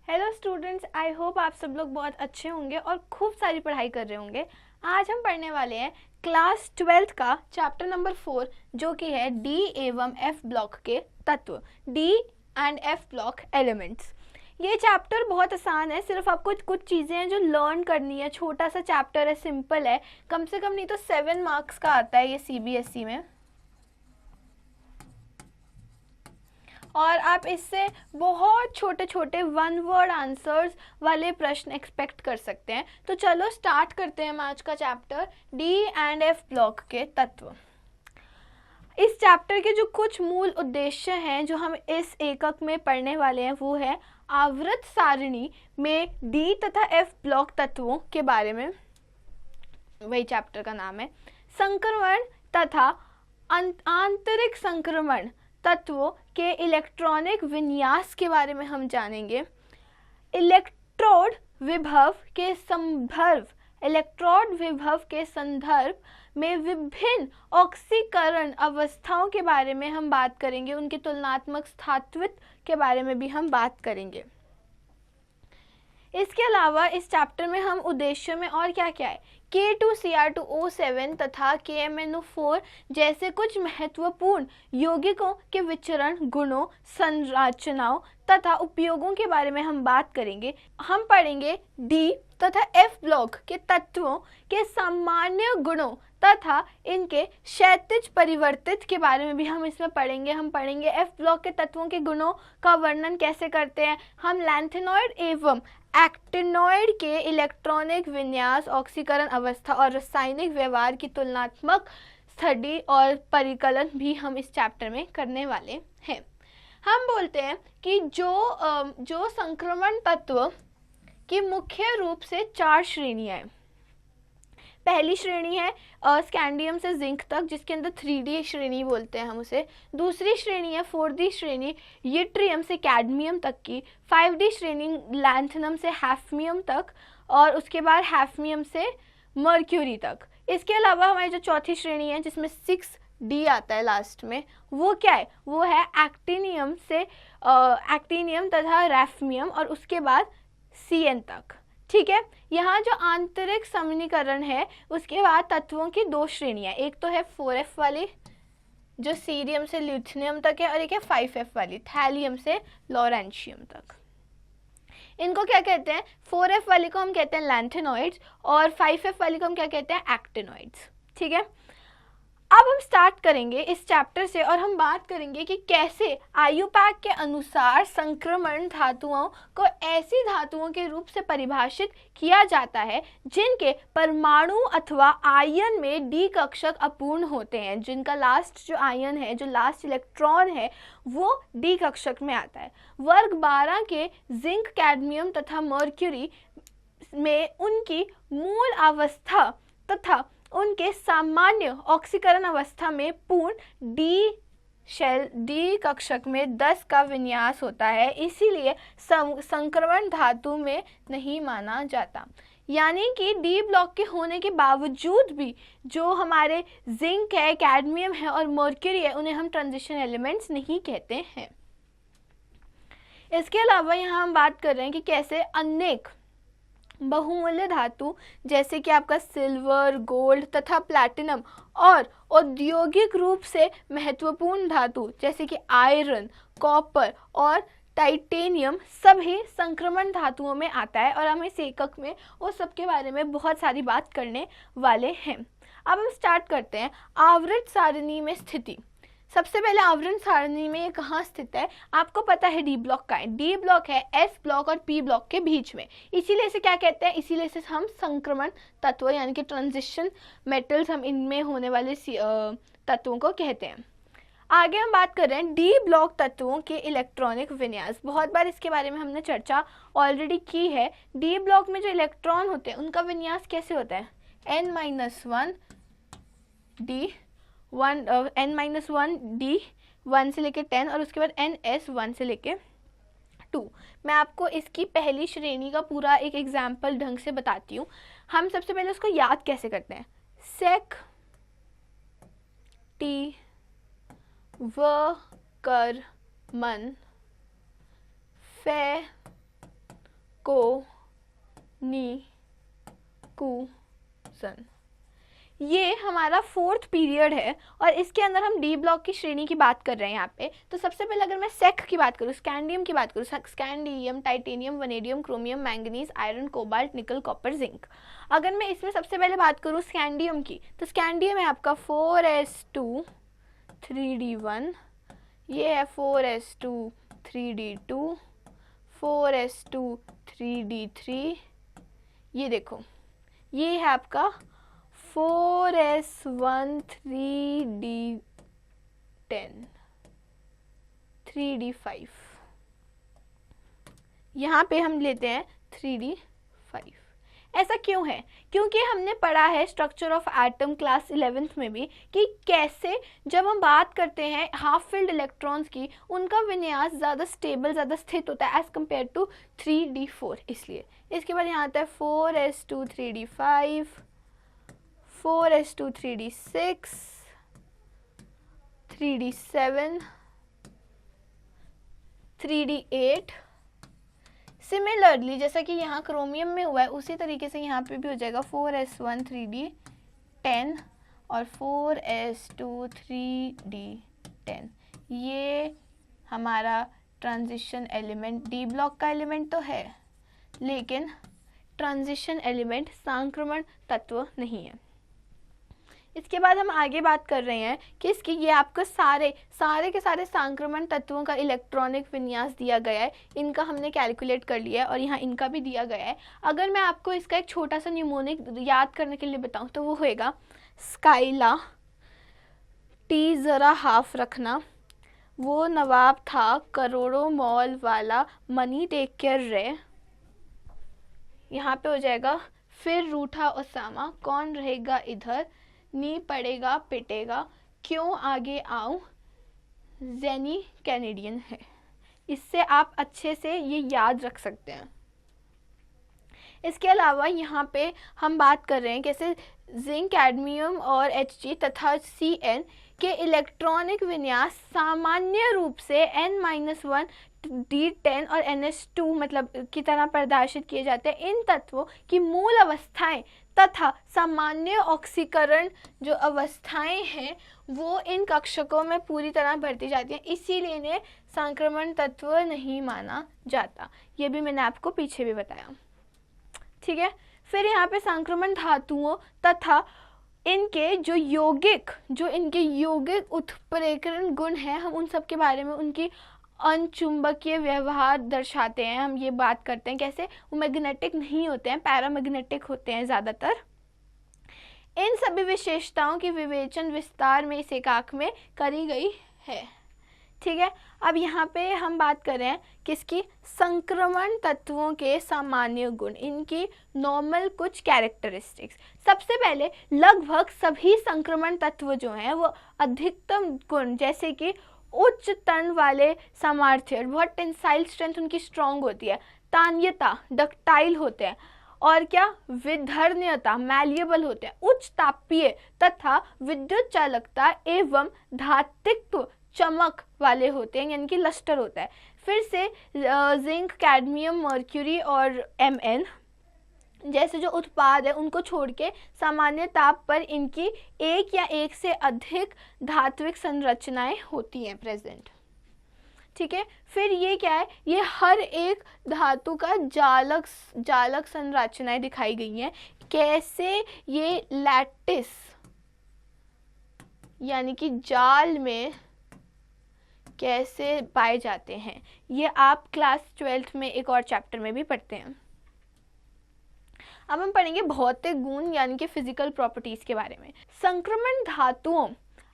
Hello students, I hope आप सब लोग बहुत अच्छे होंगे और खूब सारी पढ़ाई कर रहे होंगे। आज हम पढ़ने वाले हैं क्लास 12th का चैप्टर नंबर 4, जो कि है डी एवं एफ ब्लॉक के तत्व, D and F block elements. ये चैप्टर बहुत आसान है, सिर्फ आपको कुछ चीज़ें हैं जो लर्न करनी है। छोटा सा चैप्टर है, सिंपल है, कम से कम नहीं तो 7 मार्क्स का आता है ये सीबीएसई में, और आप इससे बहुत छोटे छोटे 1 वर्ड आंसर्स वाले प्रश्न एक्सपेक्ट कर सकते हैं। तो चलो स्टार्ट करते हैं हम आज का chapter, D and F block के तत्व। इस चैप्टर के जो कुछ मूल उद्देश्य हैं जो हम इस एकक में पढ़ने वाले हैं, वो है आवर्त सारणी में डी तथा एफ ब्लॉक तत्वों के बारे में, वही चैप्टर का नाम है। संक्रमण तथा आंतरिक संक्रमण तत्वों के इलेक्ट्रॉनिक विन्यास के बारे में हम जानेंगे। इलेक्ट्रोड विभव के संदर्भ में विभिन्न ऑक्सीकरण अवस्थाओं के बारे में हम बात करेंगे, उनके तुलनात्मक स्थायित्व के बारे में भी हम बात करेंगे। इसके अलावा इस चैप्टर में हम उद्देश्यों में और क्या क्या है, K2Cr2O7 तथा KMnO4 जैसे कुछ महत्वपूर्ण यौगिकों के विचरण, गुणों, संरचनाओं तथा उपयोगों के बारे में हम बात करेंगे। हम पढ़ेंगे डी तथा एफ ब्लॉक के तत्वों के सामान्य गुणों तथा इनके क्षैतिज परिवर्तित के बारे में भी हम इसमें पढ़ेंगे। हम पढ़ेंगे एफ ब्लॉक के तत्वों के गुणों का वर्णन कैसे करते हैं। हम लैंथेनॉइड एवं एक्टिनॉइड के इलेक्ट्रॉनिक विन्यास, ऑक्सीकरण अवस्था और रासायनिक व्यवहार की तुलनात्मक स्टडी और परिकलन भी हम इस चैप्टर में करने वाले हैं। हम बोलते हैं कि जो संक्रमण तत्व की मुख्य रूप से 4 श्रेणियां हैं। पहली श्रेणी है स्कैंडियम से जिंक तक, जिसके अंदर 3D श्रेणी बोलते हैं हम उसे। दूसरी श्रेणी है 4D श्रेणी, यट्रियम से कैडमियम तक की। 5D श्रेणी लैंथेनम से हैफमियम तक, और उसके बाद हैफमियम से मर्क्यूरी तक। इसके अलावा हमारी जो चौथी श्रेणी है जिसमें 6D आता है लास्ट में, वो क्या है, वो है एक्टिनियम तथा रैफमियम, और उसके बाद CN तक। ठीक है, यहाँ जो आंतरिक समनीकरण है, उसके बाद तत्वों की 2 श्रेणियाँ, एक तो है 4F वाली जो सीरियम से ल्यूथेनियम तक है, और एक है 5F वाली थैलियम से लॉरेंशियम तक। इनको क्या कहते हैं, 4F वाली को हम कहते हैं लैंथेनॉइड्स, और 5F वाली को हम क्या कहते हैं, एक्टिनॉइड्स। ठीक है, अब हम स्टार्ट करेंगे इस चैप्टर से, और हम बात करेंगे कि कैसे आयुपैक के अनुसार संक्रमण धातुओं को ऐसी धातुओं के रूप से परिभाषित किया जाता है जिनके परमाणु अथवा आयन में डी कक्षक अपूर्ण होते हैं, जिनका लास्ट जो आयन है, जो लास्ट इलेक्ट्रॉन है, वो डी कक्षक में आता है। वर्ग 12 के जिंक, कैडमियम तथा मर्क्यूरी में उनकी मूल अवस्था तथा उनके सामान्य ऑक्सीकरण अवस्था में पूर्ण डी कक्षक में 10 का विन्यास होता है, इसीलिए संक्रमण धातु में नहीं माना जाता। यानी कि डी ब्लॉक के होने के बावजूद भी जो हमारे जिंक है, कैडमियम है और मर्क्यूरी है, उन्हें हम ट्रांजिशन एलिमेंट्स नहीं कहते हैं। इसके अलावा यहाँ हम बात कर रहे हैं कि कैसे अनेक बहुमूल्य धातु जैसे कि आपका सिल्वर, गोल्ड तथा प्लैटिनम, और औद्योगिक रूप से महत्वपूर्ण धातु जैसे कि आयरन, कॉपर और टाइटेनियम सभी संक्रमण धातुओं में आता है, और हम इस एकक में वो सब के बारे में बहुत सारी बात करने वाले हैं। अब हम स्टार्ट करते हैं आवर्त सारणी में स्थिति। सबसे पहले आवरण सारणी में ये कहाँ स्थित है, आपको पता है डी ब्लॉक का है। डी ब्लॉक है एस ब्लॉक और पी ब्लॉक के बीच में, इसीलिए इसे क्या कहते हैं, इसीलिए इसे हम संक्रमण तत्व यानी कि ट्रांजिशन मेटल्स, हम इनमें होने वाले तत्वों को कहते हैं। आगे हम बात कर रहे हैं डी ब्लॉक तत्वों के इलेक्ट्रॉनिक विन्यास। बहुत बार इसके बारे में हमने चर्चा ऑलरेडी की है। डी ब्लॉक में जो इलेक्ट्रॉन होते हैं उनका विन्यास कैसे होता है, n-1 डी n-1 डी 1 से लेके 10, और उसके बाद ns 1 से लेके 2। मैं आपको इसकी पहली श्रेणी का पूरा एक एग्जाम्पल ढंग से बताती हूँ। हम सबसे पहले उसको याद कैसे करते हैं, सेक टी व कर मन फे को नी कु सन। ये हमारा 4th पीरियड है और इसके अंदर हम डी ब्लॉक की श्रेणी की बात कर रहे हैं यहाँ पे। तो सबसे पहले अगर मैं सेक की बात करूँ, स्कैंडियम की बात करूँ, scandium, titanium, vanadium, chromium, manganese, iron, cobalt, निकल, कॉपर, जिंक। अगर मैं इसमें सबसे पहले बात करूँ स्कैंडियम की, तो स्कैंडियम है आपका 4s2 3d1, ये है 4s2 3d2, 4s2 3d3, ये देखो ये है आपका 4s1 3d10 3d5, यहाँ पे हम लेते हैं 3d5। ऐसा क्यों है? क्योंकि हमने पढ़ा है structure of atom class 11th में भी कि कैसे जब हम बात करते हैं हाफ फिल्ड इलेक्ट्रॉन्स की, उनका विन्यास ज़्यादा स्टेबल, ज़्यादा स्थित होता है एज कम्पेयर टू 3d4। इसलिए इसके बाद यहाँ आता है 4s2 3d5, 4s2 3d6, 3d7, 3d8। Similarly जैसा कि यहाँ क्रोमियम में हुआ है उसी तरीके से यहाँ पे भी हो जाएगा 4s1 3d10 और 4s2 3d10। ये हमारा ट्रांजिशन एलिमेंट डी ब्लॉक का एलिमेंट तो है, लेकिन ट्रांजिशन एलिमेंट संक्रमण तत्व नहीं है। इसके बाद हम आगे बात कर रहे हैं कि इसकी ये आपको सारे के सारे संक्रमण तत्वों का इलेक्ट्रॉनिक विन्यास दिया गया है, इनका हमने कैलकुलेट कर लिया है और यहाँ इनका भी दिया गया है। अगर मैं आपको इसका एक छोटा सा न्यूमोनिक याद करने के लिए बताऊँ तो वो होएगा स्काइला, टी ज़रा हाफ रखना, वो नवाब था करोड़ों मॉल वाला, मनी टेक केयर रे, यहाँ पे हो जाएगा फिर रूठा ओसामा, कौन रहेगा इधर, नी पड़ेगा पिटेगा, क्यों आगे आऊं, जेनी कैनेडियन है। इससे आप अच्छे से ये याद रख सकते हैं। इसके अलावा यहाँ पे हम बात कर रहे हैं कैसे जिंक, कैडमियम और Hg तथा Cn के इलेक्ट्रॉनिक विन्यास सामान्य रूप से n-1 D10 और NH2 मतलब की तरह प्रदर्शित किए जाते हैं। इन तत्वों की मूल अवस्थाएं तथा सामान्य ऑक्सीकरण जो अवस्थाएं हैं वो इन कक्षकों में पूरी तरह भरती जाती हैं, इसीलिए इन्हें संक्रमण तत्व नहीं माना जाता। ये भी मैंने आपको पीछे भी बताया, ठीक है। फिर यहाँ पे संक्रमण धातुओं तथा इनके इनके यौगिक उत्प्रेरण गुण हैं, हम उन सब के बारे में, उनकी अनचुंबकीय व्यवहार दर्शाते हैं। हम ये बात करते हैं कैसे वो मैग्नेटिक नहीं होते हैं, पैरामैग्नेटिक होते हैं ज़्यादातर। इन सभी विशेषताओं की विवेचन विस्तार में इस एकाक में करी गई है, ठीक है। अब यहाँ पे हम बात कर रहे हैं किसकी, संक्रमण तत्वों के सामान्य गुण, इनकी नॉर्मल कुछ कैरेक्टरिस्टिक्स। सबसे पहले लगभग सभी संक्रमण तत्व जो हैं वो अधिकतम गुण जैसे कि उच्च तन वाले सामर्थ्य, बहुत टेंसाइल स्ट्रेंथ उनकी स्ट्रांग होती है, तान्यता डक्टाइल होते हैं, और क्या विधर्ण्यता मैलिएबल होते हैं, उच्च तापीय तथा विद्युत चालकता एवं धात्वित्व चमक वाले होते हैं, यानी कि लस्टर होता है। फिर से जिंक, कैडमियम, मर्क्यूरी और Mn जैसे जो उत्पाद है उनको छोड़ के सामान्य ताप पर इनकी एक या एक से अधिक धात्विक संरचनाएं होती हैं प्रेजेंट, ठीक है। फिर ये क्या है, ये हर एक धातु का जालक संरचनाएं दिखाई गई हैं। कैसे ये लैटिस यानी कि जाल में कैसे पाए जाते हैं, ये आप क्लास 12th में एक और चैप्टर में भी पढ़ते हैं। अब हम पढ़ेंगे भौतिक गुण यानी कि फिजिकल प्रॉपर्टीज के बारे में। संक्रमण धातुओं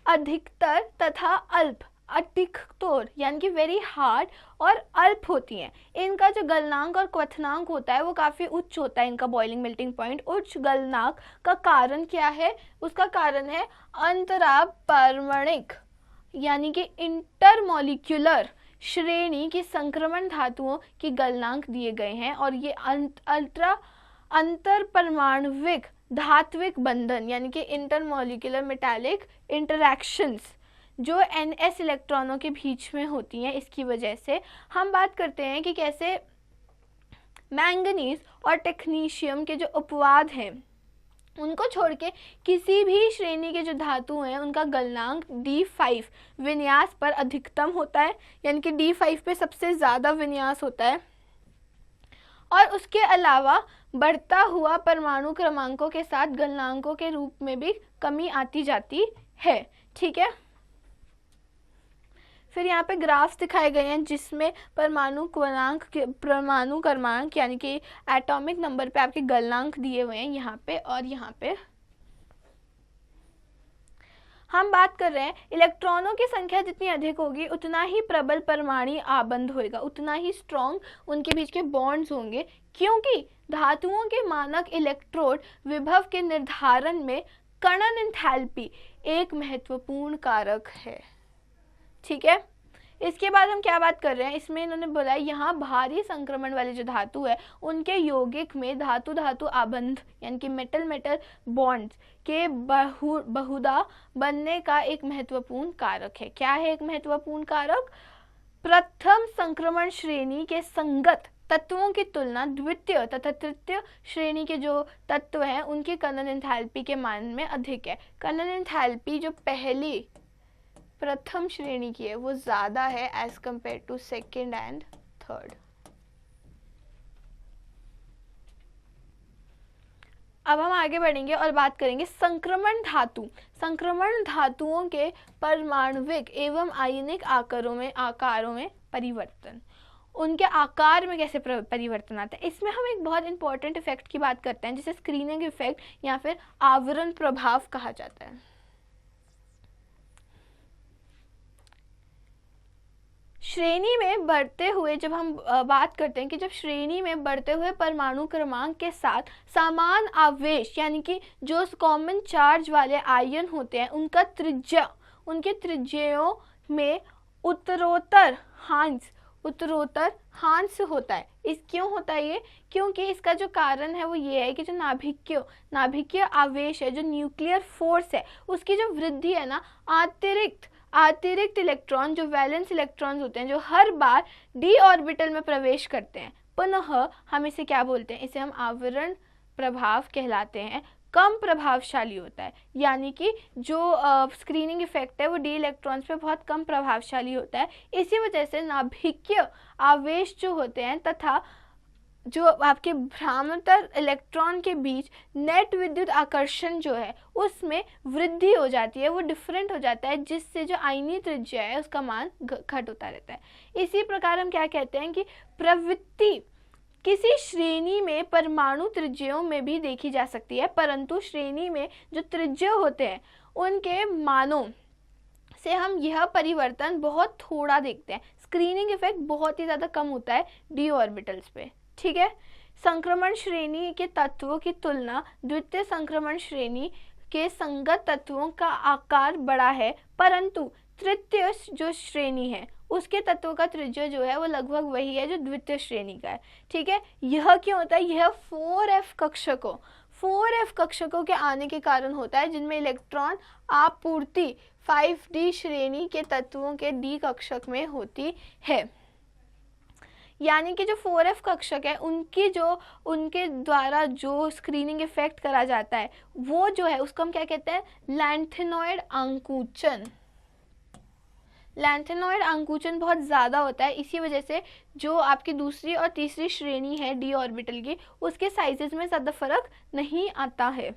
अधिकतर तथा अल्प, अधिकतर यानी कि वेरी हार्ड और अल्प होती हैं। इनका जो गलनांक और क्वथनांक होता है वो काफ़ी उच्च होता है, इनका बॉइलिंग मेल्टिंग पॉइंट। उच्च गलनांक का कारण क्या है, उसका कारण है अंतरापरमाणिक यानी कि इंटरमॉलिक्यूलर श्रेणी की संक्रमण धातुओं की गलनांक दिए गए हैं, और ये अंतरपरमाणविक धात्विक बंधन यानी कि इंटरमॉलिक्यूलर मेटालिक इंटरैक्शंस जो ns इलेक्ट्रॉनों के बीच में होती हैं। इसकी वजह से हम बात करते हैं कि कैसे मैंगनीज और टेक्नीशियम के जो अपवाद हैं उनको छोड़ के किसी भी श्रेणी के जो धातु हैं उनका गलनांक D5 विन्यास पर अधिकतम होता है, यानी कि D5 पे सबसे ज़्यादा विन्यास होता है। और उसके अलावा बढ़ता हुआ परमाणु क्रमांकों के साथ गलनांकों के रूप में भी कमी आती जाती है। ठीक है, फिर यहाँ पे ग्राफ्स दिखाए गए हैं जिसमें परमाणु क्रमांक यानी कि एटॉमिक नंबर पे आपके गलनांक दिए हुए हैं यहाँ पे और यहाँ पे। हम बात कर रहे हैं इलेक्ट्रॉनों की संख्या जितनी अधिक होगी उतना ही प्रबल परमाणु आबंध होगा, उतना ही स्ट्रॉन्ग उनके बीच के बॉन्ड्स होंगे, क्योंकि धातुओं के मानक इलेक्ट्रोड विभव के निर्धारण में कणन एंथैल्पी एक महत्वपूर्ण कारक है। ठीक है, इसके बाद हम क्या बात कर रहे हैं, इसमें इन्होंने बोला यहाँ भारी संक्रमण वाले जो धातु है उनके यौगिक में धातु धातु आबंध यानी कि मेटल मेटल बॉन्ड्स के बहुधा बनने का एक महत्वपूर्ण कारक है। क्या है एक महत्वपूर्ण कारक? प्रथम संक्रमण श्रेणी के संगत तत्वों की तुलना द्वितीय तथा तृतीय श्रेणी के जो तत्व हैं उनकी कणन एंथैल्पी के मान में अधिक है। कणन एंथैल्पी जो पहली प्रथम श्रेणी की है वो ज़्यादा है as compare to second and third. अब हम आगे बढ़ेंगे और बात करेंगे संक्रमण धातु। संक्रमण धातुओं के परमाणुविक एवं आयनिक आकारों में परिवर्तन, उनके आकार में कैसे परिवर्तन आता है। इसमें हम एक बहुत इंपॉर्टेंट इफेक्ट की बात करते हैं जिसे स्क्रीनिंग इफेक्ट या फिर आवरण प्रभाव कहा जाता है। श्रेणी में बढ़ते हुए जब हम बात करते हैं कि जब श्रेणी में बढ़ते हुए परमाणु क्रमांक के साथ समान आवेश यानी कि जो कॉमन चार्ज वाले आयन होते हैं उनका त्रिज्या, उनके त्रिज्यों में उत्तरोत्तर ह्रास होता है। इस क्यों होता है ये? क्योंकि इसका जो कारण है वो ये है कि जो नाभिकीय आवेश है, जो न्यूक्लियर फोर्स है, उसकी जो वृद्धि है ना, अतिरिक्त इलेक्ट्रॉन जो वैलेंस इलेक्ट्रॉन्स होते हैं जो हर बार डी ऑर्बिटल में प्रवेश करते हैं, पुनः हम इसे क्या बोलते हैं? इसे हम आवरण प्रभाव कहलाते हैं, कम प्रभावशाली होता है। यानी कि जो स्क्रीनिंग इफेक्ट है वो डी इलेक्ट्रॉन्स पे बहुत कम प्रभावशाली होता है। इसी वजह से नाभिकीय आवेश जो होते हैं तथा जो आपके भ्रामक इलेक्ट्रॉन के बीच नेट विद्युत आकर्षण जो है उसमें वृद्धि हो जाती है, वो डिफरेंट हो जाता है, जिससे जो आयनीय त्रिज्या है उसका मान घट होता रहता है। इसी प्रकार हम क्या कहते हैं कि प्रवृत्ति किसी श्रेणी में परमाणु त्रिज्यों में भी देखी जा सकती है, परंतु श्रेणी में जो त्रिज्य होते हैं उनके मानों से हम यह परिवर्तन बहुत थोड़ा देखते हैं। स्क्रीनिंग इफेक्ट बहुत ही ज़्यादा कम होता है डी ऑर्बिटल्स पे। ठीक है, संक्रमण श्रेणी के तत्वों की तुलना द्वितीय संक्रमण श्रेणी के संगत तत्वों का आकार बड़ा है, परंतु तृतीय जो श्रेणी है उसके तत्वों का त्रिज्या जो है वो लगभग वही है जो द्वितीय श्रेणी का है। ठीक है, यह क्यों होता है? यह 4f कक्षकों के आने के कारण होता है, जिनमें इलेक्ट्रॉन आपूर्ति 5d श्रेणी के तत्वों के d कक्षक में होती है। यानी कि जो 4f कक्षक है उनके द्वारा जो स्क्रीनिंग इफेक्ट करा जाता है वो जो है उसको हम क्या कहते हैं? लैंथेनॉइड अंकुचन बहुत ज़्यादा होता है। इसी वजह से जो आपकी दूसरी और तीसरी श्रेणी है डी ऑर्बिटल की उसके साइजेस में ज़्यादा फर्क नहीं आता है।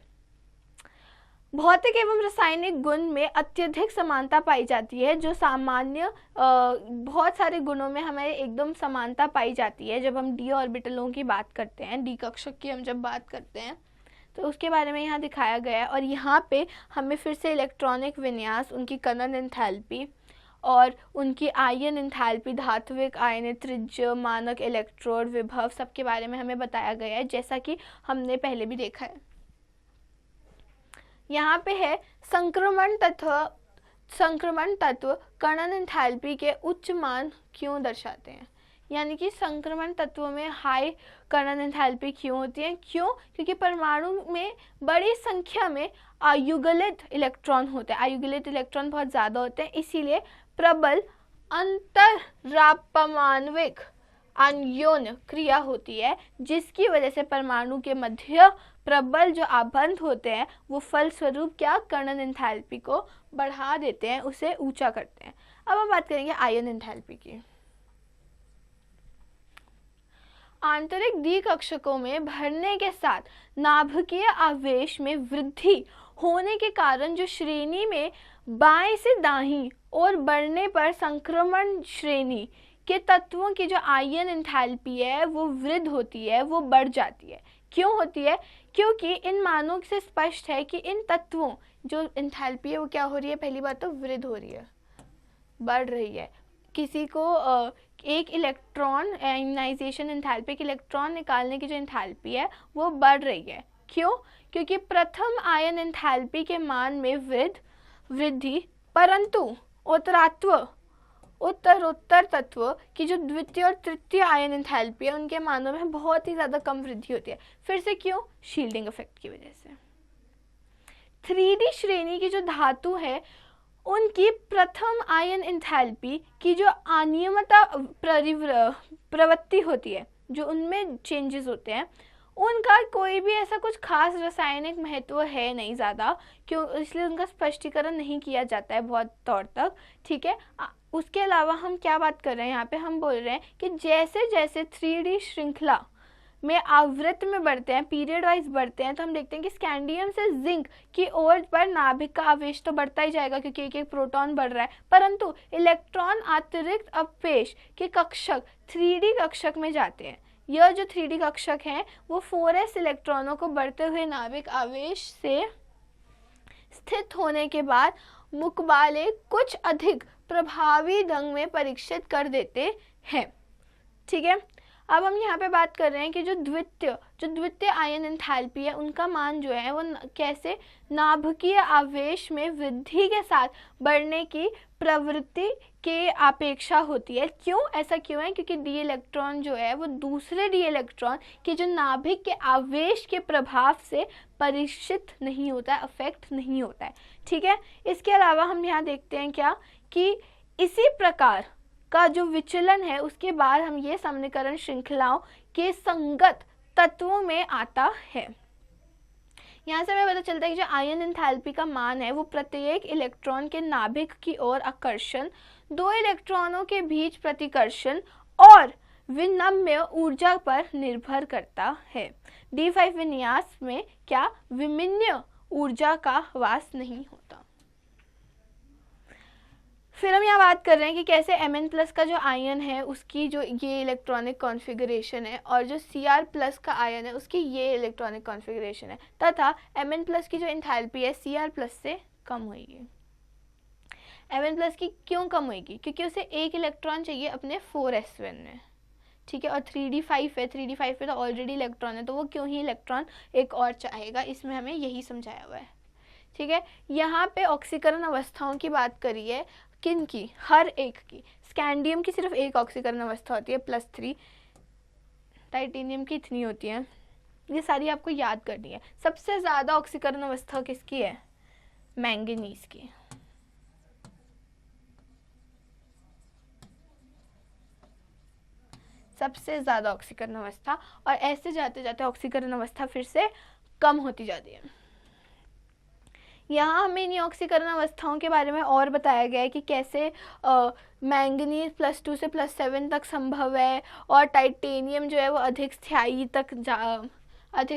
भौतिक एवं रासायनिक गुण में अत्यधिक समानता पाई जाती है, जो सामान्य बहुत सारे गुणों में हमें एकदम समानता पाई जाती है। जब हम डी ऑर्बिटलों की बात करते हैं, डी कक्षक की हम जब बात करते हैं तो उसके बारे में यहाँ दिखाया गया है। और यहाँ पे हमें फिर से इलेक्ट्रॉनिक विन्यास, उनकी कणन एंथैल्पी और उनकी आयन एंथैल्पी, धात्विक आयन त्रिज्या, मानक इलेक्ट्रोड विभव, सबके बारे में हमें बताया गया है, जैसा कि हमने पहले भी देखा है। यहाँ पे है संक्रमण तत्व कणन एंथैल्पी के उच्च मान क्यों दर्शाते हैं। यानी कि संक्रमण तत्वों में हाई कर्नल एंथैल्पी क्यों होती है? क्यों? क्योंकि परमाणु में बड़ी संख्या में अयुगलित इलेक्ट्रॉन होते हैं, अयुगलित इलेक्ट्रॉन बहुत ज़्यादा होते हैं, इसीलिए प्रबल अंतरापमाणविक अन्योन्य क्रिया होती है, जिसकी वजह से परमाणु के मध्य प्रबल जो आबंध होते हैं वो फलस्वरूप क्या कर्नल एंथैल्पी को बढ़ा देते हैं, उसे ऊंचा करते हैं। अब हम बात करेंगे आयन एंथैल्पी की। आंतरिक द्विकक्षकों में भरने के साथ नाभिकीय आवेश में वृद्धि होने के कारण जो श्रेणी में बाएं से दाहिनी ओर बढ़ने पर संक्रमण श्रेणी के तत्वों की जो आयन एंथैल्पी है वो वृद्ध होती है, वो बढ़ जाती है। क्यों होती है? क्योंकि इन मानों से स्पष्ट है कि इन तत्वों जो एंथैल्पी है वो क्या हो रही है? पहली बात तो वृद्ध हो रही है, बढ़ रही है। किसी को एक इलेक्ट्रॉन आयनाइजेशन एंथैल्पी, इलेक्ट्रॉन निकालने की जो एंथैल्पी है वो बढ़ रही है। क्यों? क्योंकि प्रथम आयन एंथैल्पी के मान में वृद्धि, परंतु उत्तरोत्तर तत्व की जो द्वितीय और तृतीय आयन एंथैल्पी है उनके मानों में बहुत ही ज़्यादा कम वृद्धि होती है। फिर से क्यों? शील्डिंग इफेक्ट की वजह से। 3D श्रेणी की जो धातु है उनकी प्रथम आयन एंथैल्पी की जो अनियमितता प्रवृत्ति होती है, जो उनमें चेंजेस होते हैं, उनका कोई भी ऐसा कुछ खास रासायनिक महत्व है नहीं ज़्यादा, क्यों? इसलिए उनका स्पष्टीकरण नहीं किया जाता है बहुत तौर तक, ठीक है। उसके अलावा हम क्या बात कर रहे हैं यहाँ पे? हम बोल रहे हैं कि जैसे जैसे 3D श्रृंखला में आवृत्त में बढ़ते हैं, पीरियड वाइज बढ़ते हैं, तो हम देखते हैं कि स्कैंडियम से जिंक की ओर पर नाभिक का आवेश तो बढ़ता ही जाएगा क्योंकि एक एक प्रोटॉन बढ़ रहा है, परंतु इलेक्ट्रॉन अतिरिक्त अवशेष के कक्षक 3D कक्षक में जाते हैं। यह जो 3D कक्षक हैं वो 4s इलेक्ट्रॉनों को बढ़ते हुए नाभिक आवेश से स्थित होने के बाद मुकबाले कुछ अधिक प्रभावी ढंग में परीक्षित कर देते हैं, ठीक है। अब हम यहाँ पे बात कर रहे हैं कि जो द्वितीय आयन एंथैल्पी है उनका मान जो है वो कैसे नाभिकीय आवेश में वृद्धि के साथ बढ़ने की प्रवृत्ति के अपेक्षा होती है। क्यों? ऐसा क्यों है? क्योंकि डी इलेक्ट्रॉन जो है वो दूसरे डी इलेक्ट्रॉन के जो नाभिक के आवेश के प्रभाव से परीक्षित नहीं होता है, अफेक्ट नहीं होता है, ठीक है। इसके अलावा हम यहाँ देखते हैं क्या कि इसी प्रकार का जो विचलन है उसके बाद हम ये समीकरण श्रृंखलाओं के संगत तत्वों में आता है। यहाँ से हमें पता चलता है कि जो आयन एंथैल्पी का मान है वो प्रत्येक इलेक्ट्रॉन के नाभिक की ओर आकर्षण, दो इलेक्ट्रॉनों के बीच प्रतिकर्षण और विनिमय ऊर्जा पर निर्भर करता है। D5 विन्यास में क्या विनिमय ऊर्जा का वास नहीं होता। फिर हम यहाँ बात कर रहे हैं कि कैसे Mn+ का जो आयन है उसकी जो ये इलेक्ट्रॉनिक कॉन्फ़िगरेशन है और जो Cr+ का आयन है उसकी ये इलेक्ट्रॉनिक कॉन्फ़िगरेशन है, तथा Mn+ की जो एंथैल्पी है Cr+ से कम होगी। Mn+ की क्यों कम होगी? क्योंकि उसे एक इलेक्ट्रॉन चाहिए अपने 4s1 में, ठीक है, और 3d5 है, 3d5 पे तो ऑलरेडी इलेक्ट्रॉन है, तो वो क्यों ही इलेक्ट्रॉन एक और चाहेगा, इसमें हमें यही समझाया हुआ है, ठीक है। यहाँ पे ऑक्सीकरण अवस्थाओं की बात करी है, किन की? हर एक की। स्कैंडियम की सिर्फ एक ऑक्सीकरण अवस्था होती है +3, टाइटेनियम की इतनी होती है। ये सारी आपको याद करनी है। सबसे ज़्यादा ऑक्सीकरण अवस्था किसकी है? मैंगनीज की। सबसे ज़्यादा ऑक्सीकरण अवस्था, और ऐसे जाते जाते ऑक्सीकरण अवस्था फिर से कम होती जाती है। यहाँ हमें इन ऑक्सीकरण अवस्थाओं के बारे में और बताया गया है कि कैसे मैंगनीज +2 से +7 तक संभव है, और टाइटेनियम जो है वो अधिक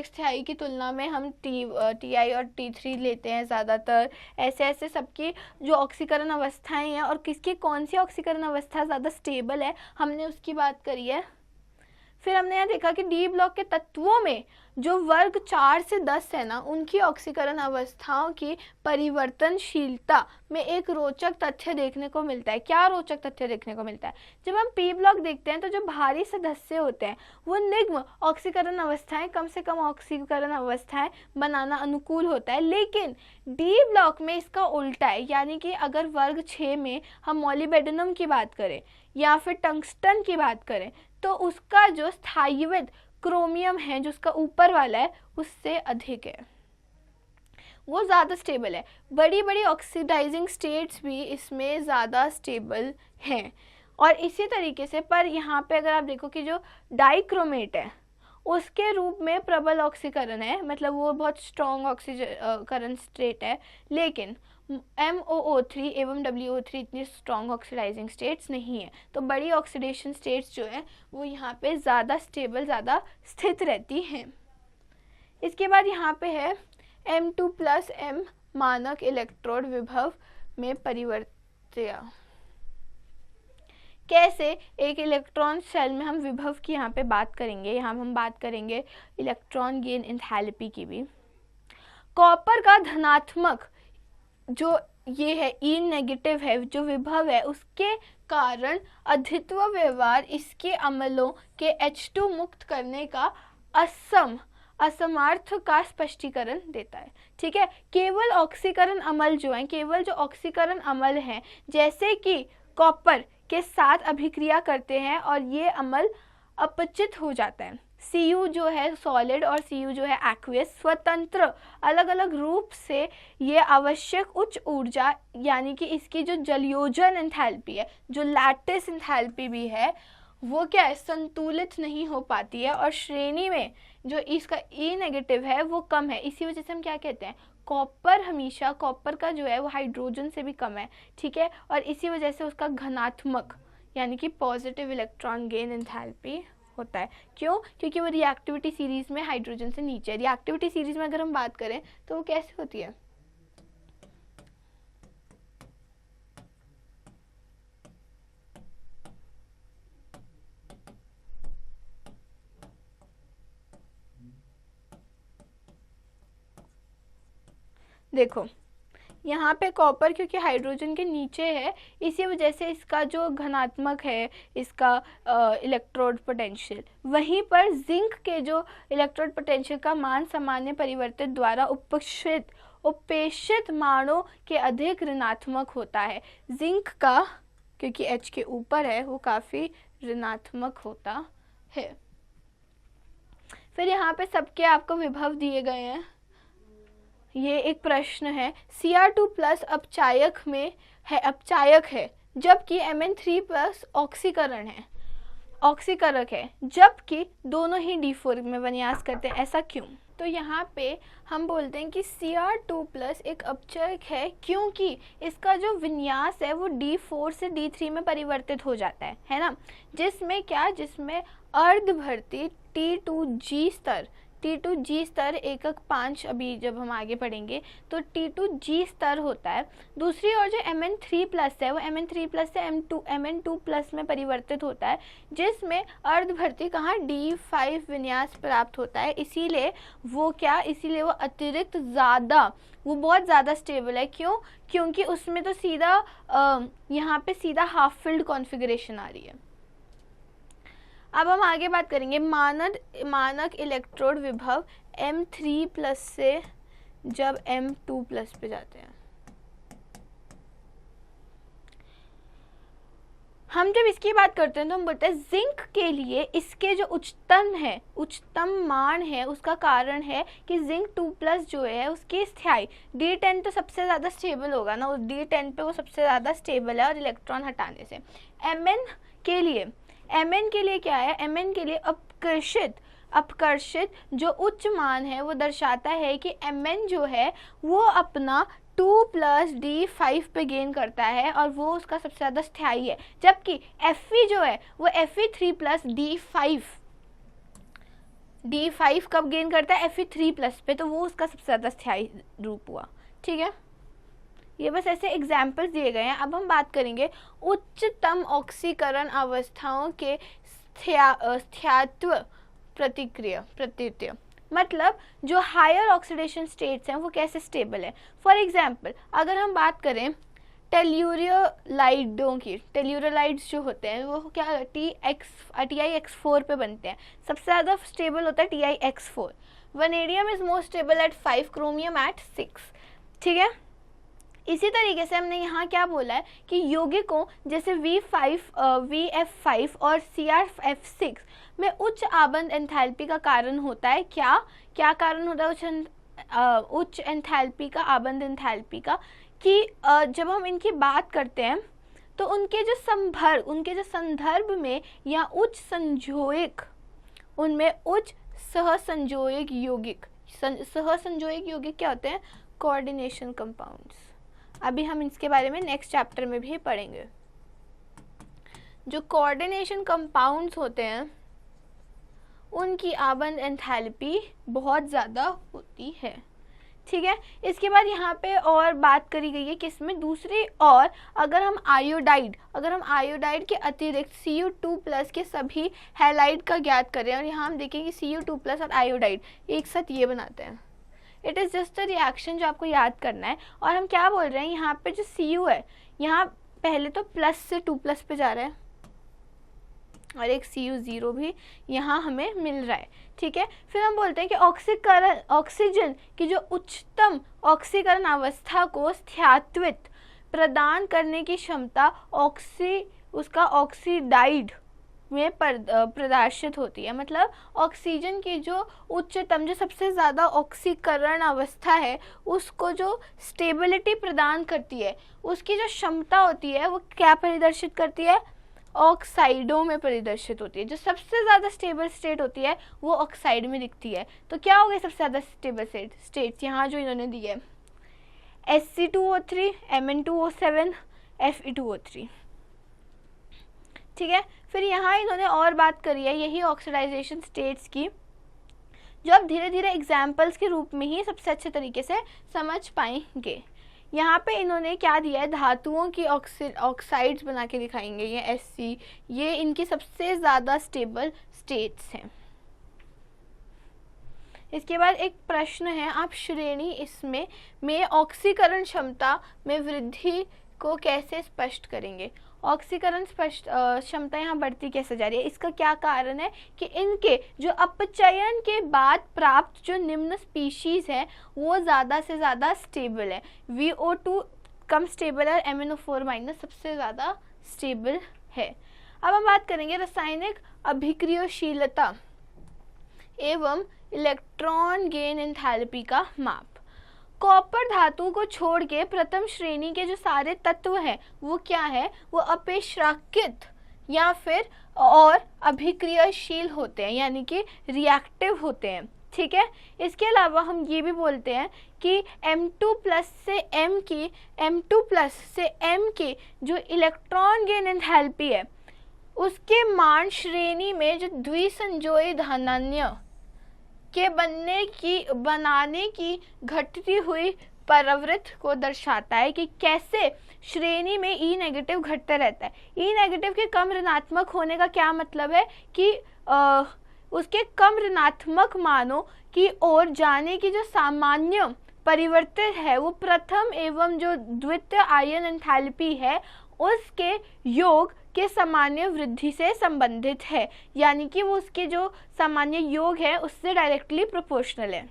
स्थायी की तुलना में हम Ti और T3 लेते हैं ज़्यादातर। ऐसे ऐसे सबकी जो ऑक्सीकरण अवस्थाएं हैं और किसकी कौन सी ऑक्सीकरण अवस्था ज़्यादा स्टेबल है हमने उसकी बात करी है। फिर हमने यहाँ देखा कि डी ब्लॉक के तत्वों में जो वर्ग 4 से 10 है ना, उनकी ऑक्सीकरण अवस्थाओं की परिवर्तनशीलता में एक रोचक तथ्य देखने को मिलता है। क्या रोचक तथ्य देखने को मिलता है? जब हम पी ब्लॉक देखते हैं तो जो भारी सदस्य होते हैं वो निम्न ऑक्सीकरण अवस्थाएं, कम से कम ऑक्सीकरण अवस्थाएं बनाना अनुकूल होता है, लेकिन डी ब्लॉक में इसका उल्टा है। यानी कि अगर वर्ग 6 में हम मॉलिबेडनम की बात करें या फिर टंगस्टन की बात करें तो उसका जो स्थायित्व क्रोमियम है, जो उसका ऊपर वाला है, उससे अधिक है, वो ज़्यादा स्टेबल है। बड़ी बड़ी ऑक्सीडाइजिंग स्टेट्स भी इसमें ज़्यादा स्टेबल हैं। और इसी तरीके से पर यहाँ पे अगर आप देखो कि जो डाइक्रोमेट है उसके रूप में प्रबल ऑक्सीकरण है, मतलब वो बहुत स्ट्रॉन्ग ऑक्सीकरण स्टेट है, लेकिन MOO3 एवं WO3 इतनी स्ट्रॉन्ग ऑक्सीडाइजिंग स्टेट्स नहीं है। तो बड़ी ऑक्सीडेशन स्टेट्स जो हैं वो यहाँ पे ज़्यादा स्टेबल, ज़्यादा स्थित रहती हैं। इसके बाद यहाँ पे है M2+M मानक इलेक्ट्रोड विभव में परिवर्त्य। कैसे एक इलेक्ट्रॉन शेल में हम विभव की यहाँ पे बात करेंगे, यहाँ हम बात करेंगे इलेक्ट्रॉन गेन एंथैल्पी की भी। कॉपर का धनात्मक जो ये है ई नेगेटिव है, जो विभव है, उसके कारण अधित्व व्यवहार इसके अम्लों के H2 मुक्त करने का असमर्थ का स्पष्टीकरण देता है। ठीक है, केवल ऑक्सीकरण अम्ल जो है, केवल जो ऑक्सीकरण अम्ल हैं जैसे कि कॉपर के साथ अभिक्रिया करते हैं और ये अम्ल अपचित हो जाता है। Cu जो है सॉलिड और Cu जो है एक्वियस स्वतंत्र अलग अलग रूप से ये आवश्यक उच्च ऊर्जा, यानी कि इसकी जो जलयोजन एंथैल्पी है, जो लैटिस एंथैल्पी भी है, वो क्या है, संतुलित नहीं हो पाती है और श्रेणी में जो इसका ई नेगेटिव है वो कम है। इसी वजह से हम क्या कहते हैं, कॉपर हमेशा, कॉपर का जो है वो हाइड्रोजन से भी कम है। ठीक है, और इसी वजह से उसका घनात्मक यानी कि पॉजिटिव इलेक्ट्रॉन गेन एंथैल्पी होता है। क्यों? क्योंकि वो रिएक्टिविटी सीरीज में हाइड्रोजन से नीचे है। रिएक्टिविटी सीरीज में अगर हम बात करें तो वो कैसे होती है, देखो यहाँ पे कॉपर क्योंकि हाइड्रोजन के नीचे है, इसी वजह से इसका जो घनात्मक है, इसका इलेक्ट्रोड पोटेंशियल, वहीं पर जिंक के जो इलेक्ट्रोड पोटेंशियल का मान सामान्य परिवर्तित द्वारा उपेक्षित मानों के अधिक ऋणात्मक होता है। जिंक का क्योंकि H के ऊपर है वो काफ़ी ऋणात्मक होता है। फिर यहाँ पे सबके आपको विभव दिए गए हैं। ये एक प्रश्न है, Cr2+ अपचायक में है, अपचायक है, जबकि Mn3+ ऑक्सीकरण है, ऑक्सीकारक है, जबकि दोनों ही D4 में विन्यास करते हैं। ऐसा क्यों? तो यहाँ पे हम बोलते हैं कि Cr2+ एक अपचायक है क्योंकि इसका जो विन्यास है वो D4 से D3 में परिवर्तित हो जाता है ना, जिसमें क्या, जिसमें अर्धभर्ती T2G स्तर, T2G स्तर एकक 5, अभी जब हम आगे पढ़ेंगे तो T2G स्तर होता है। दूसरी ओर जो Mn3+ है वो Mn3+ से Mn2+ में परिवर्तित होता है, जिसमें अर्धभर्ती कहाँ, D5 विन्यास प्राप्त होता है। इसीलिए वो क्या, इसीलिए वो अतिरिक्त ज़्यादा, वो बहुत ज़्यादा स्टेबल है। क्यों? क्योंकि उसमें तो सीधा यहाँ पे सीधा हाफ फिल्ड कॉन्फ़िगरेशन आ रही है। अब हम आगे बात करेंगे मानक इलेक्ट्रोड विभव M3+ से जब M2+ पे जाते हैं। हम जब इसकी बात करते हैं तो हम बोलते हैं जिंक के लिए इसके जो उच्चतम मान है, उसका कारण है कि जिंक 2+ जो है उसकी स्थायी D10 तो सबसे ज़्यादा स्टेबल होगा ना, उस D10 पे वो सबसे ज़्यादा स्टेबल है और इलेक्ट्रॉन हटाने से। Mn के लिए क्या है, Mn के लिए अपकर्षित जो उच्च मान है वो दर्शाता है कि Mn जो है वो अपना 2+ D5 पे गेन करता है और वो उसका सबसे ज़्यादा स्थायी है, जबकि Fe जो है वो Fe3+ D5 कब गेन करता है, Fe3+ पे, तो वो उसका सबसे ज़्यादा स्थायी रूप हुआ। ठीक है, ये बस ऐसे एग्जाम्पल्स दिए गए हैं। अब हम बात करेंगे उच्चतम ऑक्सीकरण अवस्थाओं के स्थायित्व प्रत्युत्य। मतलब जो हायर ऑक्सीडेशन स्टेट्स हैं वो कैसे स्टेबल है। फॉर एग्जांपल अगर हम बात करें टेल्यूरियोलाइडों की, टेल्यूरोलाइड्स जो होते हैं वो क्या TiX4 पे बनते हैं। सबसे ज़्यादा स्टेबल होता है TiX4। Vanadium is most stable at 5, chromium at 6। ठीक है, इसी तरीके से हमने यहाँ क्या बोला है कि यौगिकों जैसे VF5 और CrF6 में उच्च आबंध एंथैल्पी का कारण होता है। क्या कारण होता है उच्च एंथैल्पी का, आबंध एंथैल्पी का, कि जब हम इनकी बात करते हैं तो उनके जो संदर्भ में या उच्च संयोजक, उनमें उच्च सहसंयोजक यौगिक, सहसंयोजक यौगिक क्या होते हैं? Coordination compounds. अभी हम इसके बारे में नेक्स्ट चैप्टर में भी पढ़ेंगे। जो कोऑर्डिनेशन कंपाउंड्स होते हैं उनकी आबंध एंथैल्पी बहुत ज़्यादा होती है। ठीक है, इसके बाद यहाँ पे और बात करी गई है किसमें? दूसरी। और अगर हम आयोडाइड के अतिरिक्त Cu2+ के सभी हैलाइड का ज्ञात करें, और यहाँ हम देखेंगे Cu2+ और आयोडाइड एक साथ ये बनाते हैं। It is just a reaction जो आपको याद करना है। और हम क्या बोल रहे हैं, यहाँ पे जो Cu है, यहाँ पहले तो प्लस से 2+ पे जा रहा है और एक Cu0 भी यहाँ हमें मिल रहा है। ठीक है, फिर हम बोलते हैं कि ऑक्सीजन की जो उच्चतम ऑक्सीकरण अवस्था को स्थायित्व प्रदान करने की क्षमता उसका ऑक्सीडाइड में प्रदर्शित होती है। मतलब ऑक्सीजन की जो उच्चतम, जो सबसे ज़्यादा ऑक्सीकरण अवस्था है, उसको जो स्टेबिलिटी प्रदान करती है, उसकी जो क्षमता होती है वो क्या प्रदर्शित करती है? ऑक्साइडों में प्रदर्शित होती है। जो सबसे ज़्यादा स्टेबल स्टेट होती है वो ऑक्साइड में दिखती है। तो क्या हो गई सबसे ज़्यादा स्टेबल स्टेट्स यहाँ जो इन्होंने दी है? Sc2O3, Mn2O7, Fe2O3। ठीक है, फिर यहाँ इन्होंने और बात करी है यही ऑक्सीडाइजेशन स्टेट्स की, जो आप धीरे धीरे एग्जाम्पल्स के रूप में ही सबसे अच्छे तरीके से समझ पाएंगे। यहाँ पे इन्होंने क्या दिया है? धातुओं की ऑक्साइड्स बना के दिखाएंगे। ये Sc, ये इनकी सबसे ज़्यादा स्टेबल स्टेट्स हैं। इसके बाद एक प्रश्न है, आप श्रेणी इसमें ऑक्सीकरण क्षमता में वृद्धि को कैसे स्पष्ट करेंगे? ऑक्सीकरण क्षमता यहाँ बढ़ती कैसे जा रही है? इसका क्या कारण है? कि इनके जो अपचयन के बाद प्राप्त जो निम्न स्पीशीज है वो ज़्यादा से ज़्यादा स्टेबल है। VO2 कम स्टेबल है, MnO4- सबसे ज़्यादा स्टेबल है। अब हम बात करेंगे रासायनिक अभिक्रियाशीलता एवं इलेक्ट्रॉन गेन एंथैल्पी का माप। कॉपर धातु को छोड़ के प्रथम श्रेणी के जो सारे तत्व हैं वो क्या है? वो अपेक्षाकृत या फिर और अभिक्रियाशील होते हैं, यानी कि रिएक्टिव होते हैं। ठीक है, इसके अलावा हम ये भी बोलते हैं कि M2+ से M की जो इलेक्ट्रॉन गेन एंथैल्पी है उसके मान श्रेणी में जो द्विसंयोजी धनान्य के बनाने की घटती हुई प्रवृत्ति को दर्शाता है कि कैसे श्रेणी में E- घटता रहता है। E- के कम ऋणात्मक होने का क्या मतलब है? कि उसके कम ऋणात्मक मानों की ओर जाने की जो सामान्य परिवर्तन है वो प्रथम एवं जो द्वितीय आयन एंथैल्पी है उसके योग के सामान्य वृद्धि से संबंधित है, यानी कि वो उसके जो सामान्य योग है उससे डायरेक्टली प्रोपोर्शनल है।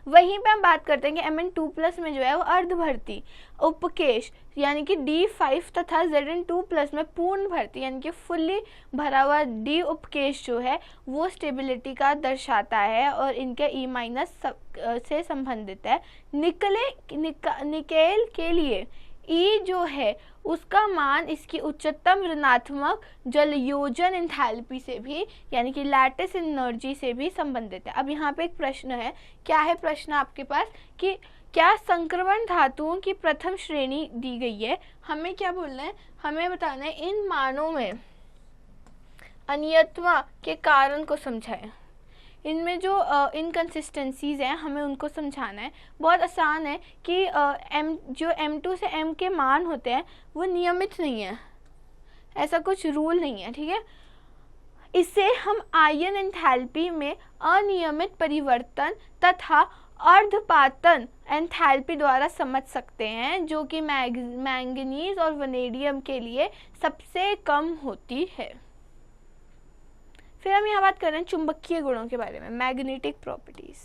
वहीं पे हम बात करते हैं कि Mn2+ में जो है वो अर्धभर्ती उपकेश यानी कि D5 तथा Zn2+ में पूर्ण भर्ती यानी कि फुल्ली भरा हुआ D उपकेश जो है वो स्टेबिलिटी का दर्शाता है और इनके E- से संबंधित है। निकेल के लिए E जो है उसका मान इसकी उच्चतम ऋणात्मक जलयोजन एंथैल्पी से भी यानी कि लैटिस एनर्जी से भी संबंधित है। अब यहाँ पे एक प्रश्न है, क्या है प्रश्न आपके पास? कि क्या संक्रमण धातुओं की प्रथम श्रेणी दी गई है, हमें क्या बोलना है? हमें बताना है इन मानों में अनियतता के कारण को समझाएं। इनमें जो इनकन्सिस्टेंसीज हैं हमें उनको समझाना है। बहुत आसान है कि जो M2 से M के मान होते हैं वो नियमित नहीं है, ऐसा कुछ रूल नहीं है। ठीक है, इसे हम आयन एंथैल्पी में अनियमित परिवर्तन तथा अर्धपातन एंथैल्पी द्वारा समझ सकते हैं, जो कि मैंगनीज और वनेडियम के लिए सबसे कम होती है। फिर हम यहाँ बात कर रहे हैं चुंबकीय गुणों के बारे में, मैग्नेटिक प्रॉपर्टीज।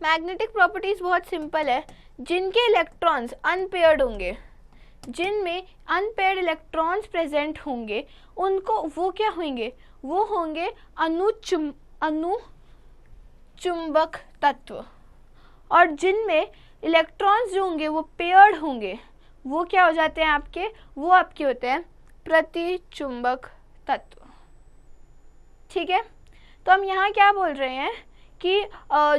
मैग्नेटिक प्रॉपर्टीज बहुत सिंपल है। जिनके इलेक्ट्रॉन्स अनपेयर्ड होंगे, जिनमें अनपेयर्ड इलेक्ट्रॉन्स प्रेजेंट होंगे, उनको वो क्या होंगे, वो होंगे अनुचुंबक तत्व। और जिनमें इलेक्ट्रॉन्स जो होंगे वो पेयर्ड होंगे, वो क्या हो जाते हैं आपके, वो आपके होते हैं प्रतिचुंबक तत्व। ठीक है, तो हम यहाँ क्या बोल रहे हैं कि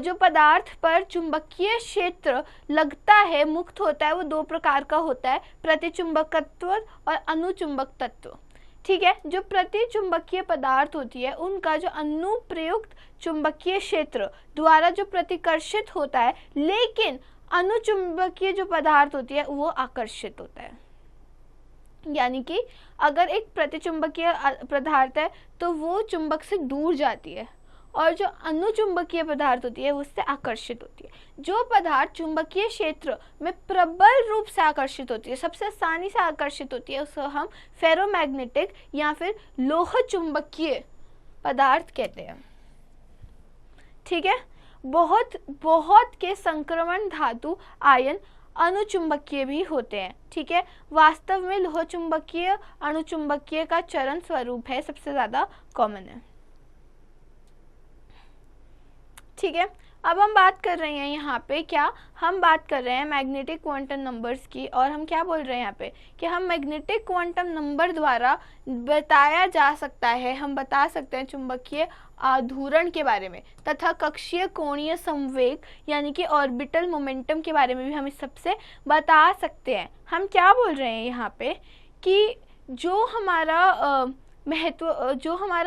जो पदार्थ पर चुंबकीय क्षेत्र लगता है, मुक्त होता है, वो दो प्रकार का होता है, प्रतिचुंबकत्व और अनुचुंबक तत्व। ठीक है, जो प्रतिचुंबकीय पदार्थ होती है उनका जो अनुप्रयुक्त चुंबकीय क्षेत्र द्वारा जो प्रतिकर्षित होता है, लेकिन अनुचुंबकीय जो पदार्थ होती है वो आकर्षित होता है। यानी कि अगर एक प्रतिचुंबकीय पदार्थ है तो वो चुंबक से दूर जाती है, और जो अनुचुंबकीय पदार्थ होती है उससे आकर्षित होती है। जो पदार्थ चुंबकीय क्षेत्र में प्रबल रूप से आकर्षित होती है, सबसे आसानी से आकर्षित होती है, उसको हम फेरोमैग्नेटिक या फिर लोह चुंबकीय पदार्थ कहते हैं। ठीक है, बहुत के संक्रमण धातु आयन अनुचुंबकीय भी होते हैं। ठीक है, वास्तव में लोह चुंबकीय अणुचुंबकीय का चरण स्वरूप है, सबसे ज्यादा कॉमन है। ठीक है, अब हम बात कर रहे हैं यहाँ पे, क्या हम बात कर रहे हैं मैग्नेटिक क्वांटम नंबर्स की, और हम क्या बोल रहे हैं यहाँ पे कि हम मैग्नेटिक क्वांटम नंबर द्वारा बताया जा सकता है, हम बता सकते हैं चुंबकीय आघूर्ण के बारे में, तथा कक्षीय कोणीय संवेग यानी कि ऑर्बिटल मोमेंटम के बारे में भी हम इस सबसे बता सकते हैं। हम क्या बोल रहे हैं यहाँ पे कि जो हमारा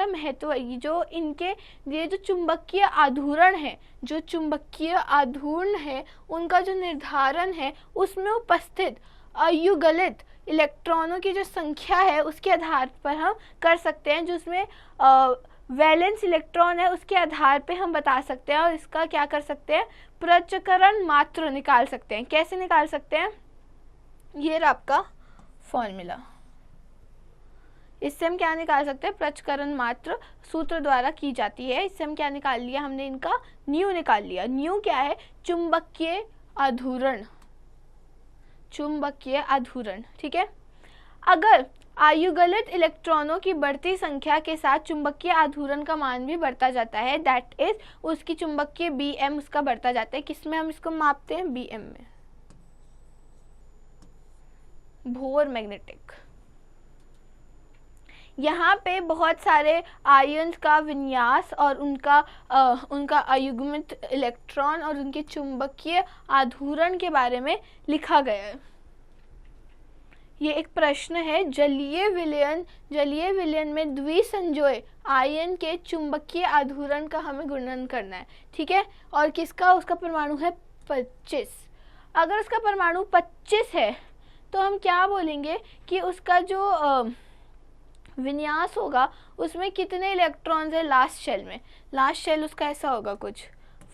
महत्व जो इनके ये जो चुंबकीय आघूर्ण है, जो चुंबकीय आघूर्ण है, उनका जो निर्धारण है उसमें उपस्थित अयुगलित इलेक्ट्रॉनों की जो संख्या है उसके आधार पर हम कर सकते हैं। जो उसमें वैलेंस इलेक्ट्रॉन है उसके आधार पे हम बता सकते हैं, और इसका क्या कर सकते हैं, पृथक्करण मात्र निकाल सकते हैं। कैसे निकाल सकते हैं, ये रहा आपका फॉर्मूला। इससे हम क्या निकाल सकते हैं, पृथक्करण मात्र सूत्र द्वारा की जाती है। इससे हम क्या निकाल लिया, हमने इनका न्यू निकाल लिया। न्यू क्या है, चुंबकीय आघूर्ण, चुंबकीय आघूर्ण। ठीक है, अगर आयुगलित इलेक्ट्रॉनों की बढ़ती संख्या के साथ चुंबकीय आघूर्ण का मान भी बढ़ता जाता है, दैट इज उसकी चुंबकीय BM उसका बढ़ता जाता है। किसमें हम इसको मापते हैं, BM में, बोर मैग्नेटिक। यहाँ पे बहुत सारे आयन्स का विन्यास और उनका अयुग्मित इलेक्ट्रॉन और उनके चुंबकीय आघूर्ण के बारे में लिखा गया है। ये एक प्रश्न है, जलीय विलयन में द्विसंयोजी आयन के चुंबकीय आघूर्ण का हमें गुणन करना है। ठीक है, और किसका, उसका परमाणु है 25। अगर उसका परमाणु 25 है तो हम क्या बोलेंगे कि उसका जो विन्यास होगा उसमें कितने इलेक्ट्रॉन्स है लास्ट शेल में। लास्ट शेल उसका ऐसा होगा कुछ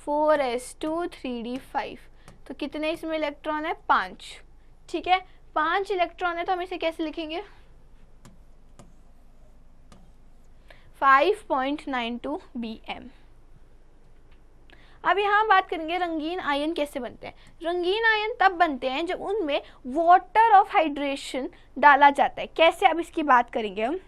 4s2 3d5, तो कितने इसमें इलेक्ट्रॉन है, 5। ठीक है, 5 इलेक्ट्रॉन है, तो हम इसे कैसे लिखेंगे, 5.92 BM। अब यहाँ बात करेंगे रंगीन आयन कैसे बनते हैं। रंगीन आयन तब बनते हैं जब उनमें वाटर ऑफ हाइड्रेशन डाला जाता है। कैसे, अब इसकी बात करेंगे हम।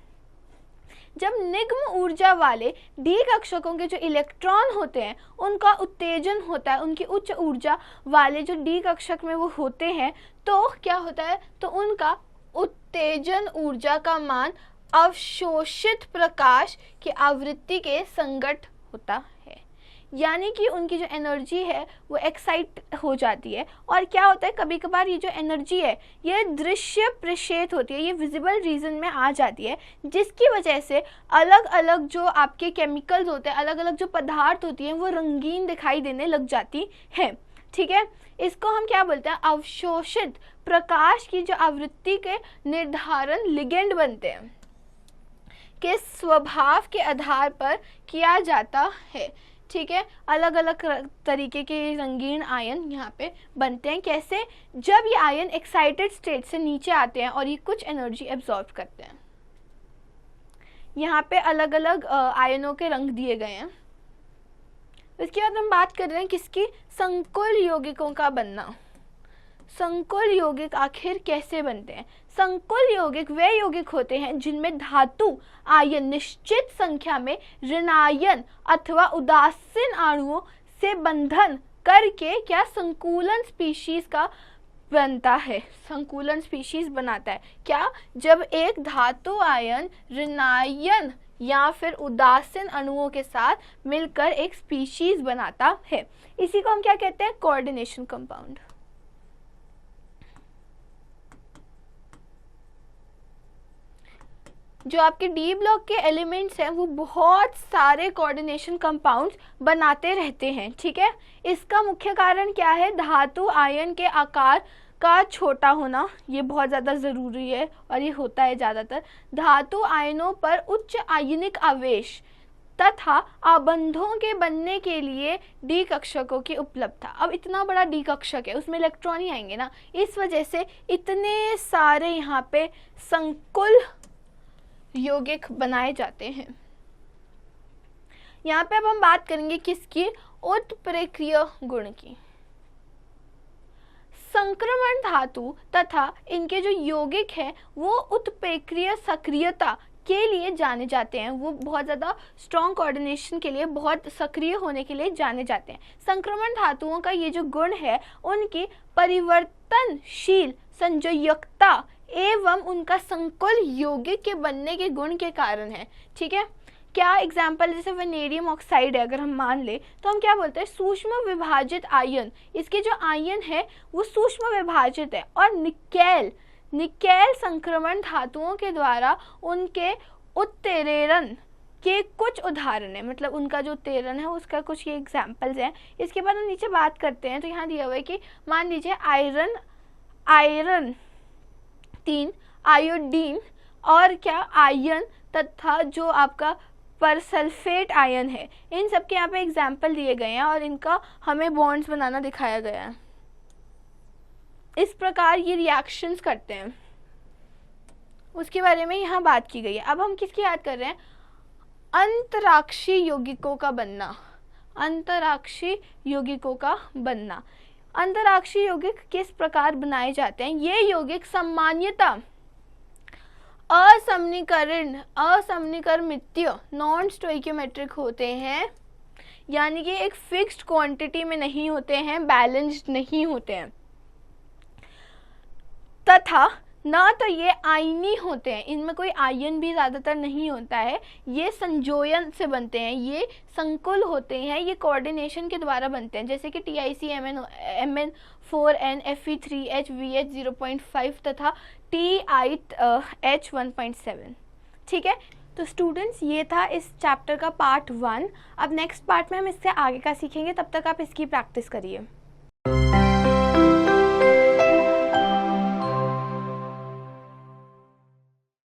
जब निम्न ऊर्जा वाले डी कक्षकों के जो इलेक्ट्रॉन होते हैं उनका उत्तेजन होता है, उनकी उच्च ऊर्जा वाले जो डी कक्षक में वो होते हैं, तो क्या होता है, तो उनका उत्तेजन ऊर्जा का मान अवशोषित प्रकाश की आवृत्ति के संगत होता है। यानी कि उनकी जो एनर्जी है वो एक्साइट हो जाती है, और क्या होता है, कभी कभार ये जो एनर्जी है ये दृश्य प्रक्षेप होती है, ये विजिबल रीजन में आ जाती है, जिसकी वजह से अलग अलग जो आपके केमिकल्स होते हैं, अलग अलग जो पदार्थ होती हैं वो रंगीन दिखाई देने लग जाती हैं। ठीक है, इसको हम क्या बोलते हैं, अवशोषित प्रकाश की जो आवृत्ति के निर्धारण लिगेंड बनते हैं। के स्वभाव के आधार पर किया जाता है। ठीक है, अलग अलग तरीके के रंगीन आयन यहाँ पे बनते हैं। कैसे? जब ये आयन एक्साइटेड स्टेट से नीचे आते हैं और ये कुछ एनर्जी एब्जॉर्ब करते हैं। यहाँ पे अलग अलग आयनों के रंग दिए गए हैं। इसके बाद हम बात कर रहे हैं किसकी? संकुल यौगिकों का बनना। संकुल यौगिक आखिर कैसे बनते हैं? संकुल यौगिक वे यौगिक होते हैं जिनमें धातु आयन निश्चित संख्या में ऋणायन अथवा उदासीन अणुओं से बंधन करके क्या संकुलन स्पीशीज का बनता है, संकुलन स्पीशीज बनाता है। क्या? जब एक धातु आयन ऋणायन या फिर उदासीन अणुओं के साथ मिलकर एक स्पीशीज बनाता है। इसी को हम क्या कहते हैं? Coordination compound. जो आपके डी ब्लॉक के एलिमेंट्स हैं वो बहुत सारे कोऑर्डिनेशन कंपाउंड्स बनाते रहते हैं। ठीक है, इसका मुख्य कारण क्या है? धातु आयन के आकार का छोटा होना, ये बहुत ज़्यादा ज़रूरी है और ये होता है ज़्यादातर। धातु आयनों पर उच्च आयनिक आवेश तथा आबंधों के बनने के लिए डी कक्षकों की उपलब्धता। अब इतना बड़ा डी कक्षक है, उसमें इलेक्ट्रॉन ही आएंगे ना, इस वजह से इतने सारे यहाँ पे संकुल यौगिक बनाए जाते हैं। यहाँ पे अब हम बात करेंगे किसकी? उत्प्रेरकीय गुण की। संक्रमण धातु तथा इनके जो यौगिक हैं वो उत्प्रेरकीय सक्रियता के लिए जाने जाते हैं। वो बहुत ज़्यादा स्ट्रॉन्ग कोऑर्डिनेशन के लिए, बहुत सक्रिय होने के लिए जाने जाते हैं। संक्रमण धातुओं का ये जो गुण है उनकी परिवर्तनशील संयोजकता एवं उनका संकुल यौगिक के बनने के गुण के कारण है। ठीक है, क्या एग्जाम्पल? जैसे वेनेडियम ऑक्साइड है, अगर हम मान ले तो हम क्या बोलते हैं? सूक्ष्म विभाजित आयन। इसके जो आयन है वो सूक्ष्म विभाजित है। और निकेल संक्रमण धातुओं के द्वारा उनके उत्प्रेरण के कुछ उदाहरण है, मतलब उनका जो उत्प्रेरण है उसका कुछ ये एग्जाम्पल्स हैं। इसके बाद हम नीचे बात करते हैं तो यहाँ दिया हुआ है कि मान लीजिए आयरन 3, आयोडीन और क्या आयन तथा जो आपका परसल्फेट आयन है, इन सब के यहाँ पे एग्जाम्पल दिए गए हैं और इनका हमें बॉन्ड्स बनाना दिखाया गया है। इस प्रकार ये रिएक्शंस करते हैं, उसके बारे में यहाँ बात की गई है। अब हम किसकी याद कर रहे हैं? अंतराक्षी यौगिकों का बनना। अंतराक्षी यौगिकों का बनना। अंतराक्षी यौगिक किस प्रकार बनाए जाते हैं? ये यौगिक सामान्यतः असमनीकरणित नॉन स्टोइकियोमेट्रिक होते हैं, यानी कि एक फिक्स्ड क्वांटिटी में नहीं होते हैं, बैलेंस्ड नहीं होते हैं, तथा ना तो ये आयनी होते हैं, इनमें कोई आयन भी ज़्यादातर नहीं होता है। ये संयोजन से बनते हैं, ये संकुल होते हैं, ये कोऑर्डिनेशन के द्वारा बनते हैं, जैसे कि TiCmn MN4N Fe3H VH 0.5 तथा TiH 1.7। ठीक है, तो स्टूडेंट्स ये था इस चैप्टर का पार्ट 1। अब नेक्स्ट पार्ट में हम इससे आगे का सीखेंगे, तब तक आप इसकी प्रैक्टिस करिए।